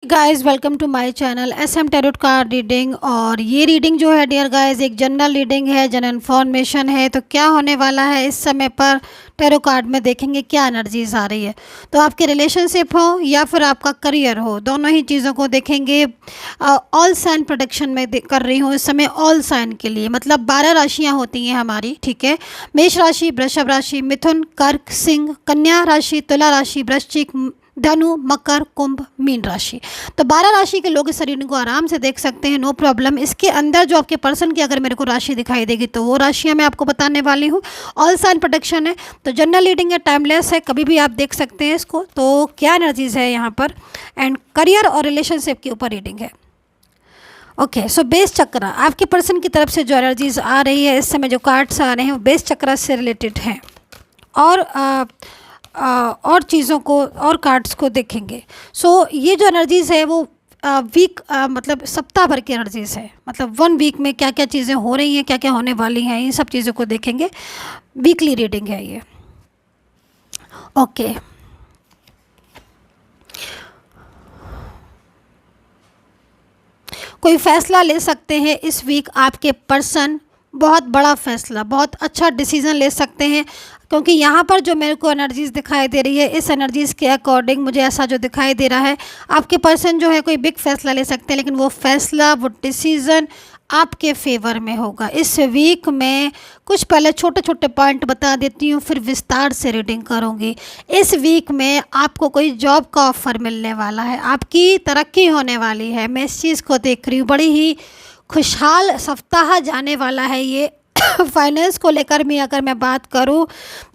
Guys welcome to my channel SM tarot card reading. और ये reading जो है डियर गाइस एक जनरल रीडिंग है, जनरल इन्फॉर्मेशन है। तो क्या होने वाला है इस समय पर टैरो कार्ड में देखेंगे क्या एनर्जीज आ रही है। तो आपके रिलेशनशिप हो या फिर आपका करियर हो, दोनों ही चीज़ों को देखेंगे। ऑल साइन प्रोटेक्शन में कर रही हूँ इस समय ऑल साइन के लिए, मतलब 12 राशियाँ होती हैं हमारी, ठीक है। मेष राशि, वृषभ राशि, मिथुन, कर्क, सिंह, कन्या राशि, तुला राशि, वृश्चिक, धनु, मकर, कुंभ, मीन राशि। तो 12 राशि के लोग इस रीडिंग को आराम से देख सकते हैं, नो प्रॉब्लम। इसके अंदर जो आपके पर्सन की अगर मेरे को राशि दिखाई देगी तो वो राशियां मैं आपको बताने वाली हूँ। ऑल साइन प्रोटेक्शन है तो जनरल रीडिंग है, टाइमलेस है, कभी भी आप देख सकते हैं इसको। तो क्या एनर्जीज है यहाँ पर, एंड करियर और रिलेशनशिप के ऊपर रीडिंग है। ओके सो बेस चक्र, आपके पर्सन की तरफ से जो एनर्जीज आ रही है इस समय, जो कार्ड्स आ रहे हैं वो बेस चक्र से रिलेटेड हैं। और चीज़ों को और कार्ड्स को देखेंगे। सो ये जो एनर्जीज़ है वो वीक मतलब सप्ताह भर की एनर्जीज़ है, मतलब 1 वीक में क्या क्या चीज़ें हो रही हैं, क्या क्या होने वाली हैं, इन सब चीज़ों को देखेंगे। वीकली रीडिंग है ये। ओके कोई फैसला ले सकते हैं इस वीक आपके पर्सन, बहुत बड़ा फैसला, बहुत अच्छा डिसीजन ले सकते हैं। क्योंकि यहाँ पर जो मेरे को एनर्जीज़ दिखाई दे रही है, इस एनर्जीज़ के अकॉर्डिंग मुझे ऐसा जो दिखाई दे रहा है, आपके पर्सन जो है कोई बिग फैसला ले सकते हैं, लेकिन वो फैसला, वो डिसीज़न आपके फेवर में होगा इस वीक में। कुछ पहले छोटे छोटे पॉइंट बता देती हूँ, फिर विस्तार से रीडिंग करूँगी। इस वीक में आपको कोई जॉब का ऑफ़र मिलने वाला है, आपकी तरक्की होने वाली है। मैं इस चीज़ को देख रही हूँ, बड़ी ही खुशहाल सप्ताह जाने वाला है ये। फाइनेंस को लेकर भी अगर मैं बात करूं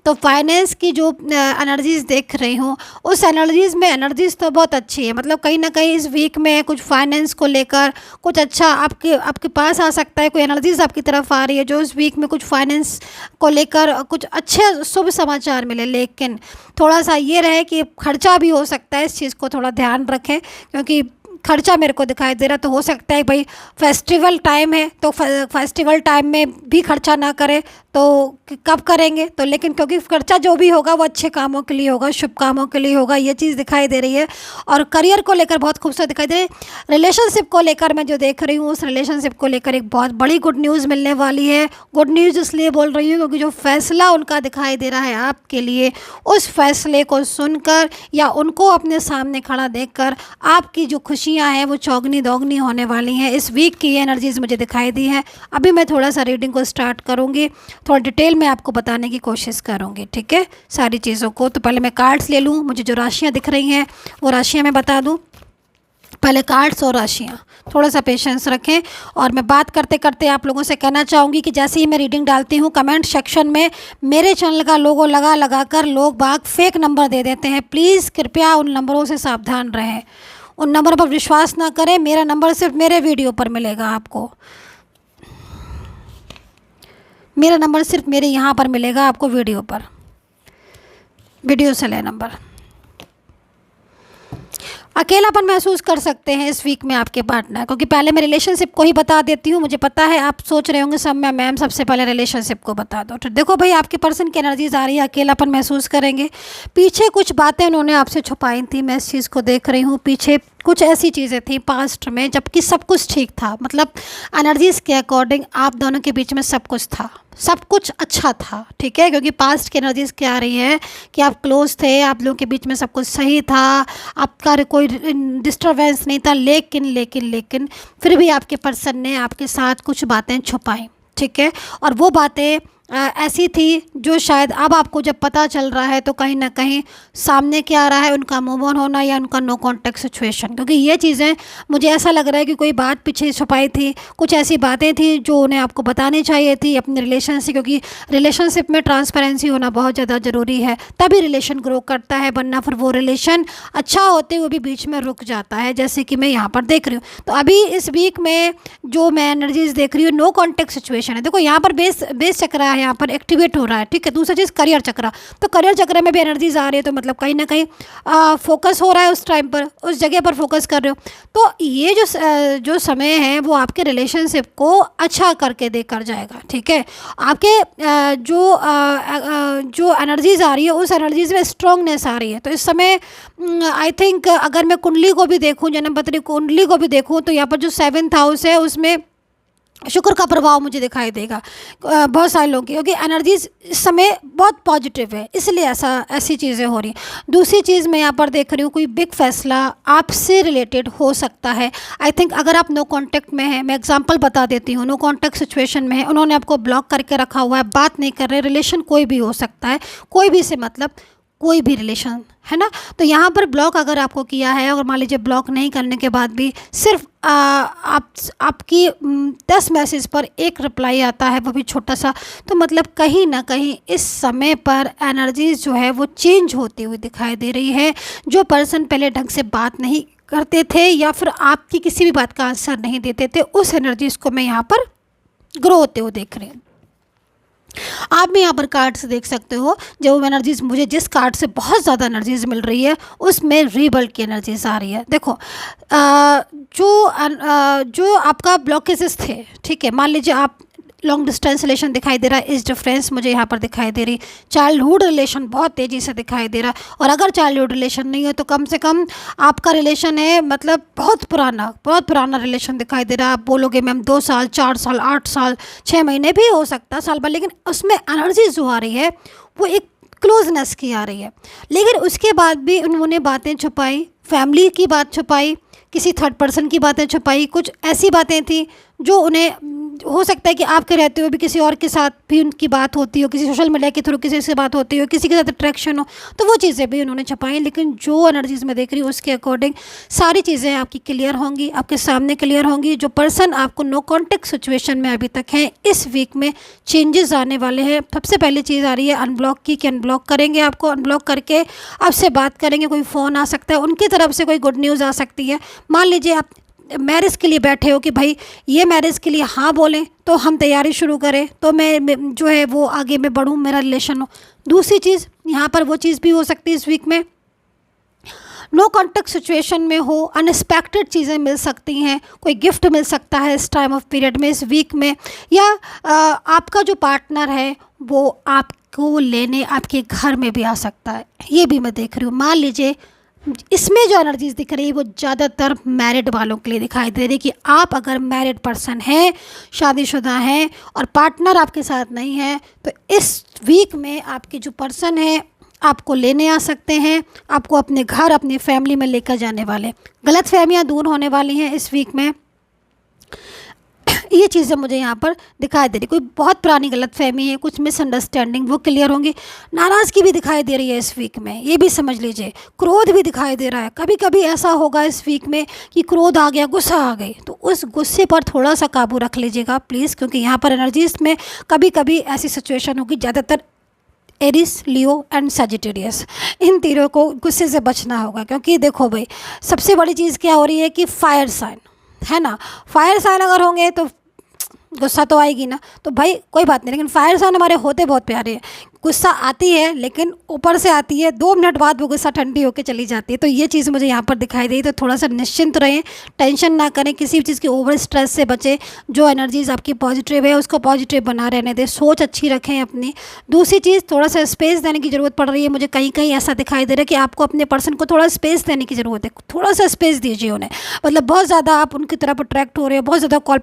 तो फाइनेंस की जो एनर्जीज़ देख रही हूं, उस एनर्जीज़ में एनर्जीज़ तो बहुत अच्छी है। मतलब कहीं ना कहीं इस वीक में कुछ फाइनेंस को लेकर कुछ अच्छा आपके पास आ सकता है। कोई एनर्जीज़ आपकी तरफ आ रही है जो इस वीक में कुछ फाइनेंस को लेकर कुछ अच्छे शुभ समाचार मिले। लेकिन थोड़ा सा ये रहे कि खर्चा भी हो सकता है, इस चीज़ को थोड़ा ध्यान रखें। क्योंकि खर्चा मेरे को दिखाई दे रहा, तो हो सकता है भाई फेस्टिवल टाइम है तो फेस्टिवल टाइम में भी खर्चा ना करें तो कब करेंगे। तो लेकिन क्योंकि खर्चा जो भी होगा वो अच्छे कामों के लिए होगा, शुभ कामों के लिए होगा, ये चीज़ दिखाई दे रही है। और करियर को लेकर बहुत खूबसूरत दिखाई दे रही है। रिलेशनशिप को लेकर मैं जो देख रही हूँ, उस रिलेशनशिप को लेकर एक बहुत बड़ी गुड न्यूज़ मिलने वाली है। गुड न्यूज़ इसलिए बोल रही हूँ क्योंकि जो फैसला उनका दिखाई दे रहा है आपके लिए, उस फैसले को सुनकर या उनको अपने सामने खड़ा देखकर आपकी जो खुशियाँ हैं वो चौगनी दोगनी होने वाली हैं। इस वीक की एनर्जीज़ मुझे दिखाई दी है। अभी मैं थोड़ा सा रीडिंग को स्टार्ट करूँगी, थोड़ा डिटेल में आपको बताने की कोशिश करूँगी, ठीक है, सारी चीज़ों को। तो पहले मैं कार्ड्स ले लूँ, मुझे जो राशियाँ दिख रही हैं वो राशियाँ मैं बता दूँ। पहले कार्ड्स और राशियाँ, थोड़ा सा पेशेंस रखें। और मैं बात करते करते आप लोगों से कहना चाहूँगी कि जैसे ही मैं रीडिंग डालती हूँ, कमेंट सेक्शन में मेरे चैनल का लोगो लगा कर लोग बाग फेक नंबर दे देते हैं। प्लीज़ कृपया उन नंबरों से सावधान रहें, उन नंबर पर विश्वास ना करें। मेरा नंबर सिर्फ मेरे वीडियो पर मिलेगा आपको, मेरा नंबर सिर्फ मेरे यहाँ पर मिलेगा आपको वीडियो पर, वीडियो से ले नंबर। अकेलापन महसूस कर सकते हैं इस वीक में आपके पार्टनर, क्योंकि पहले मैं रिलेशनशिप को ही बता देती हूँ। मुझे पता है आप सोच रहे होंगे सब मैम सबसे पहले रिलेशनशिप को बता दो। तो देखो भाई, आपके पर्सन की एनर्जीज आ रही है, अकेलापन महसूस करेंगे। पीछे कुछ बातें उन्होंने आपसे छुपाई थी, मैं इस चीज़ को देख रही हूँ। पीछे कुछ ऐसी चीज़ें थी पास्ट में जबकि सब कुछ ठीक था, मतलब एनर्जीज़ के अकॉर्डिंग आप दोनों के बीच में सब कुछ था, सब कुछ अच्छा था, ठीक है। क्योंकि पास्ट की एनर्जीज़ क्या आ रही है कि आप क्लोज थे, आप लोगों के बीच में सब कुछ सही था, आपका कोई डिस्टर्बेंस नहीं था। लेकिन लेकिन लेकिन फिर भी आपके पर्सन ने आपके साथ कुछ बातें छुपाई, ठीक है। और वो बातें ऐसी थी जो शायद अब आपको जब पता चल रहा है तो कहीं ना कहीं सामने क्या आ रहा है, उनका मूव ऑन होना या उनका नो कॉन्टेक्ट सिचुएशन। क्योंकि ये चीज़ें मुझे ऐसा लग रहा है कि कोई बात पीछे छुपाई थी, कुछ ऐसी बातें थी जो उन्हें आपको बतानी चाहिए थी अपने रिलेशन से। क्योंकि रिलेशनशिप में ट्रांसपेरेंसी होना बहुत ज़्यादा ज़रूरी है, तभी रिलेशन ग्रो करता है, वरना फिर वो रिलेशन अच्छा होते हुए भी बीच में रुक जाता है, जैसे कि मैं यहाँ पर देख रही हूँ। तो अभी इस वीक में जो मैं एनर्जीज देख रही हूँ, नो कॉन्टेक्ट सिचुएशन है। देखो यहाँ पर बेस चक्र है यहाँ पर, एक्टिवेट हो रहा है, ठीक है। दूसरा चीज़ करियर चक्र, तो करियर चक्र में भी एनर्जीज आ रही है, तो मतलब कहीं ना कहीं फोकस हो रहा है उस टाइम पर, उस जगह पर फोकस कर रहे हो। तो ये जो समय है वो आपके रिलेशनशिप को अच्छा करके देकर जाएगा, ठीक है। आपके जो एनर्जीज आ रही है उस एनर्जीज में स्ट्रांगनेस आ रही है। तो इस समय आई थिंक अगर मैं कुंडली को भी देखूं, जन्म पत्री कुंडली को भी देखूं, तो यहाँ पर जो 7th हाउस है उसमें शुक्र का प्रभाव मुझे दिखाई देगा बहुत सारे लोगों की, क्योंकि एनर्जीज इस समय बहुत पॉजिटिव है, इसलिए ऐसी चीज़ें हो रही हैं। दूसरी चीज़ मैं यहाँ पर देख रही हूँ, कोई बिग फैसला आपसे रिलेटेड हो सकता है। आई थिंक अगर आप नो कांटेक्ट में हैं, मैं एग्जांपल बता देती हूँ, नो कांटेक्ट सिचुएशन में है, उन्होंने आपको ब्लॉक करके रखा हुआ है, बात नहीं कर रहे, रिलेशन कोई भी हो सकता है, कोई भी से मतलब कोई भी रिलेशन, है ना। तो यहाँ पर ब्लॉक अगर आपको किया है, और मान लीजिए ब्लॉक नहीं करने के बाद भी सिर्फ आपकी 10 मैसेज पर एक रिप्लाई आता है, वो भी छोटा सा, तो मतलब कहीं ना कहीं इस समय पर एनर्जीज जो है वो चेंज होती हुई दिखाई दे रही है। जो पर्सन पहले ढंग से बात नहीं करते थे या फिर आपकी किसी भी बात का आंसर नहीं देते थे, उस एनर्जीज को मैं यहाँ पर ग्रो होते हुए देख रही हूँ। आप भी यहाँ पर कार्ड से देख सकते हो, जो एनर्जीज मुझे जिस कार्ड से बहुत ज़्यादा एनर्जीज मिल रही है उसमें रीबल्ट की एनर्जीज आ रही है। देखो जो आपका ब्लॉकेजेस थे, ठीक है, मान लीजिए आप लॉन्ग डिस्टेंस रिलेशन दिखाई दे रहा है, इस डिफरेंस मुझे यहाँ पर दिखाई दे रही, चाइल्डहुड रिलेशन बहुत तेज़ी से दिखाई दे रहा है, और अगर चाइल्डहुड रिलेशन नहीं है तो कम से कम आपका रिलेशन है मतलब बहुत पुराना रिलेशन दिखाई दे रहा है। आप बोलोगे मैम 2 साल, 4 साल, 8 साल, 6 महीने भी हो सकता है, साल भर, लेकिन उसमें एनर्जी जो आ रही है वो एक क्लोजनेस की आ रही है। लेकिन उसके बाद भी उन्होंने बातें छुपाई, फैमिली की बात छुपाई, किसी थर्ड पर्सन की बातें छुपाई, कुछ ऐसी बातें थी जो उन्हें हो सकता है कि आपके रहते हुए भी किसी और के साथ भी उनकी बात होती हो, किसी सोशल मीडिया के थ्रू किसी से बात होती हो, किसी के साथ अट्रैक्शन हो, तो वो चीज़ें भी उन्होंने छुपाई। लेकिन जो एनर्जीज में देख रही हूँ उसके अकॉर्डिंग सारी चीज़ें आपकी क्लियर होंगी, आपके सामने क्लियर होंगी। जो पर्सन आपको नो कॉन्टेक्ट सिचुएशन में अभी तक हैं, इस वीक में चेंजेस आने वाले हैं। सबसे पहली चीज़ आ रही है अनब्लॉक की, कि अनब्लॉक करेंगे आपको, अनब्लॉक करके आपसे बात करेंगे, कोई फ़ोन आ सकता है, उनकी तरफ से कोई गुड न्यूज़ आ सकती है। मान लीजिए आप मैरिज के लिए बैठे हो कि भाई ये मैरिज के लिए हाँ बोलें तो हम तैयारी शुरू करें, तो मैं जो है वो आगे मैं बढ़ूँ, मेरा रिलेशन हो। दूसरी चीज़ यहाँ पर वो चीज़ भी हो सकती है इस वीक में, नो कॉन्टेक्ट सिचुएशन में हो, अनएक्सपेक्टेड चीज़ें मिल सकती हैं, कोई गिफ्ट मिल सकता है इस टाइम ऑफ पीरियड में, इस वीक में, या आपका जो पार्टनर है वो आपको लेने आपके घर में भी आ सकता है, ये भी मैं देख रही हूँ। मान लीजिए इसमें जो एनर्जीज दिख रही है वो ज़्यादातर मैरिड वालों के लिए दिखाई दे रही है, कि आप अगर मैरिड पर्सन हैं, शादीशुदा हैं और पार्टनर आपके साथ नहीं है, तो इस वीक में आपके जो पर्सन है आपको लेने आ सकते हैं, आपको अपने घर, अपनी फैमिली में लेकर जाने वाले। गलतफहमियां दूर होने वाली हैं इस वीक में, ये चीज़ें मुझे यहाँ पर दिखाई दे रही। कोई बहुत पुरानी गलतफहमी है, कुछ मिसअंडरस्टैंडिंग, वो क्लियर होंगी। नाराज़गी भी दिखाई दे रही है इस वीक में, ये भी समझ लीजिए। क्रोध भी दिखाई दे रहा है, कभी कभी ऐसा होगा इस वीक में कि क्रोध आ गया, गुस्सा आ गई, तो उस गुस्से पर थोड़ा सा काबू रख लीजिएगा प्लीज़, क्योंकि यहाँ पर एनर्जीज में कभी कभी ऐसी सिचुएशन होगी, ज़्यादातर एरिस, लियो एंड सजिटेरियस, इन तीनों को गुस्से से बचना होगा। क्योंकि देखो भाई, सबसे बड़ी चीज़ क्या हो रही है कि फायर साइन है ना, फायर साइन अगर होंगे तो गुस्सा तो आएगी ना, तो भाई कोई बात नहीं, लेकिन फायर साइन हमारे होते बहुत प्यारे हैं। गुस्सा आती है लेकिन ऊपर से आती है, 2 मिनट बाद वो गुस्सा ठंडी होकर चली जाती है। तो ये चीज़ मुझे यहाँ पर दिखाई दी। तो थोड़ा सा निश्चिंत रहें, टेंशन ना करें, किसी भी चीज़ की ओवर स्ट्रेस से बचें, जो एनर्जीज आपकी पॉजिटिव है उसको पॉजिटिव बना रहने दें, सोच अच्छी रखें अपनी। दूसरी चीज़, थोड़ा सा स्पेस देने की ज़रूरत पड़ रही है, मुझे कहीं कहीं ऐसा दिखाई दे रहा है कि आपको अपने पर्सन को थोड़ा स्पेस देने की ज़रूरत है। थोड़ा सा स्पेस दीजिए उन्हें, मतलब बहुत ज़्यादा आप उनकी तरफ अट्रैक्ट हो रहे हो, बहुत ज़्यादा कॉल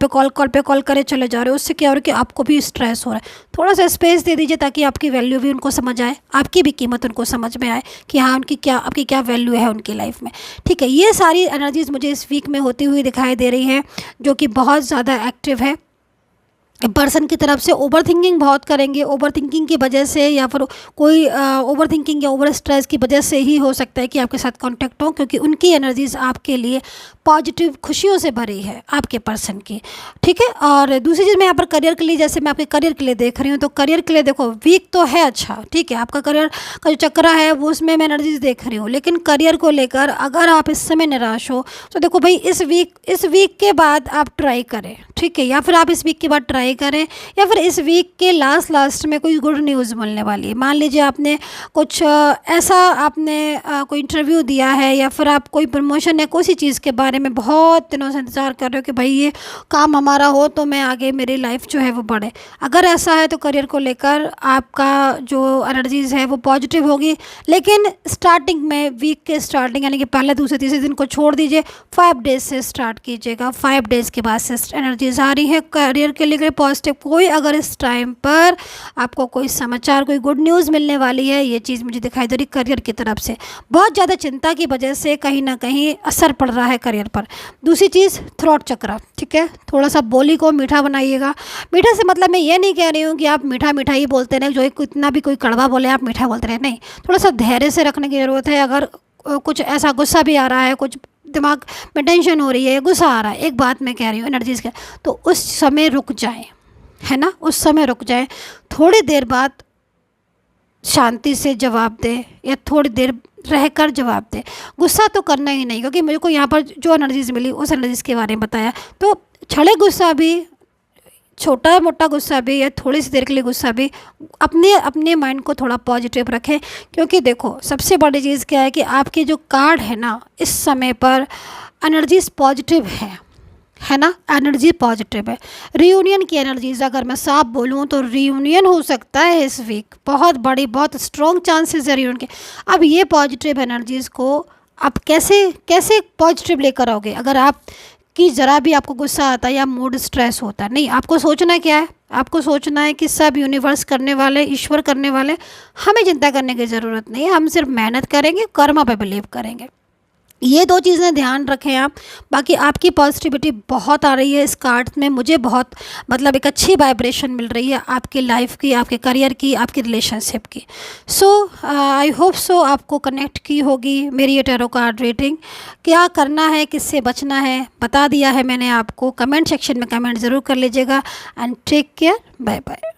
पे कॉल करे चले जा रहे हो, उससे क्या हो रहा है कि आपको भी स्ट्रेस हो रहा है। थोड़ा सा स्पेस दे दीजिए ताकि आपकी वैल्यू भी उनको समझ आए, आपकी भी कीमत उनको समझ में आए कि हाँ उनकी क्या, आपकी क्या वैल्यू है उनकी लाइफ में। ठीक है, ये सारी एनर्जीज मुझे इस वीक में होती हुई दिखाई दे रही हैं, जो कि बहुत ज़्यादा एक्टिव है। पर्सन की तरफ से ओवर थिंकिंग बहुत करेंगे, ओवर थिंकिंग की वजह से या फिर कोई ओवर थिंकिंग या ओवर स्ट्रेस की वजह से ही हो सकता है कि आपके साथ कांटेक्ट हो, क्योंकि उनकी एनर्जीज आपके लिए पॉजिटिव खुशियों से भरी है आपके पर्सन की, ठीक है। और दूसरी चीज़ मैं यहाँ पर करियर के लिए, जैसे मैं आपके करियर के लिए देख रही हूँ, तो करियर के लिए देखो वीक तो है, अच्छा ठीक है, आपका करियर का जो चक्र है वो उसमें मैं एनर्जीज देख रही हूँ। लेकिन करियर को लेकर अगर आप इस समय निराश हो तो देखो भाई इस वीक के बाद आप ट्राई करें, ठीक है, या फिर आप इस वीक के बाद ट्राई करें, या फिर इस वीक के लास्ट में कोई गुड न्यूज़ मिलने वाली है। मान लीजिए आपने कुछ ऐसा आपने कोई इंटरव्यू दिया है, या फिर आप कोई प्रमोशन या किसी चीज़ के बारे में बहुत दिनों से इंतज़ार कर रहे हो कि भाई ये काम हमारा हो तो मैं आगे मेरी लाइफ जो है वो बढ़े। अगर ऐसा है तो करियर को लेकर आपका जो एनर्जीज़ है वो पॉजिटिव होगी। लेकिन स्टार्टिंग में वीक के स्टार्टिंग यानी कि पहले दूसरे तीसरे दिन को छोड़ दीजिए, 5 डेज से स्टार्ट कीजिएगा। 5 डेज़ के बाद से एनर्जीज आ रही है करियर के लिए पॉजिटिव। कोई अगर इस टाइम पर आपको कोई समाचार, कोई गुड न्यूज़ मिलने वाली है, ये चीज़ मुझे दिखाई दे रही करियर की तरफ से। बहुत ज़्यादा चिंता की वजह से कहीं ना कहीं असर पड़ रहा है करियर पर। दूसरी चीज़ थ्रोट चक्र, ठीक है, थोड़ा सा बोली को मीठा बनाइएगा। मीठा से मतलब मैं ये नहीं कह रही हूँ कि आप मीठा मीठा ही बोलते रहें, जो कितना भी कोई कड़वा बोले आप मीठा बोलते रहें, नहीं, थोड़ा सा धैर्य से रखने की ज़रूरत है। अगर कुछ ऐसा गुस्सा भी आ रहा है, कुछ दिमाग में टेंशन हो रही है, गुस्सा आ रहा है, एक बात मैं कह रही हूँ एनर्जीज का, तो उस समय रुक जाएं, है ना, उस समय रुक जाएं। थोड़ी देर बाद शांति से जवाब दें या थोड़ी देर रहकर जवाब दें। गुस्सा तो करना ही नहीं, क्योंकि मुझे को यहाँ पर जो एनर्जीज मिली उस एनर्जीज के बारे में बताया। तो छड़े गुस्सा भी, छोटा मोटा गुस्सा भी, या थोड़ी सी देर के लिए गुस्सा भी, अपने माइंड को थोड़ा पॉजिटिव रखें। क्योंकि देखो सबसे बड़ी चीज़ क्या है कि आपके जो कार्ड है ना, इस समय पर एनर्जीज पॉजिटिव है ना, एनर्जी पॉजिटिव है। रियूनियन की एनर्जीज अगर मैं साफ बोलूँ तो रियूनियन हो सकता है इस वीक, बहुत बड़ी, बहुत स्ट्रॉन्ग चांसेस है रियूनियन के। अब ये पॉजिटिव एनर्जीज़ को आप कैसे पॉजिटिव लेकर आओगे? अगर आप कि ज़रा भी आपको गुस्सा आता है या मूड स्ट्रेस होता है, नहीं, आपको सोचना क्या है, आपको सोचना है कि सब यूनिवर्स करने वाले, ईश्वर करने वाले, हमें चिंता करने की ज़रूरत नहीं है, हम सिर्फ मेहनत करेंगे, कर्म पे बिलीव करेंगे। ये 2 चीज़ें ध्यान रखें आप। बाकी आपकी पॉजिटिविटी बहुत आ रही है इस कार्ड में, मुझे बहुत मतलब एक अच्छी वाइब्रेशन मिल रही है आपकी लाइफ की, आपके करियर की, आपकी रिलेशनशिप की। सो आई होप सो आपको कनेक्ट की होगी मेरी ये टैरो कार्ड रीडिंग। क्या करना है, किससे बचना है, बता दिया है मैंने आपको। कमेंट सेक्शन में कमेंट ज़रूर कर लीजिएगा। And take care, bye bye.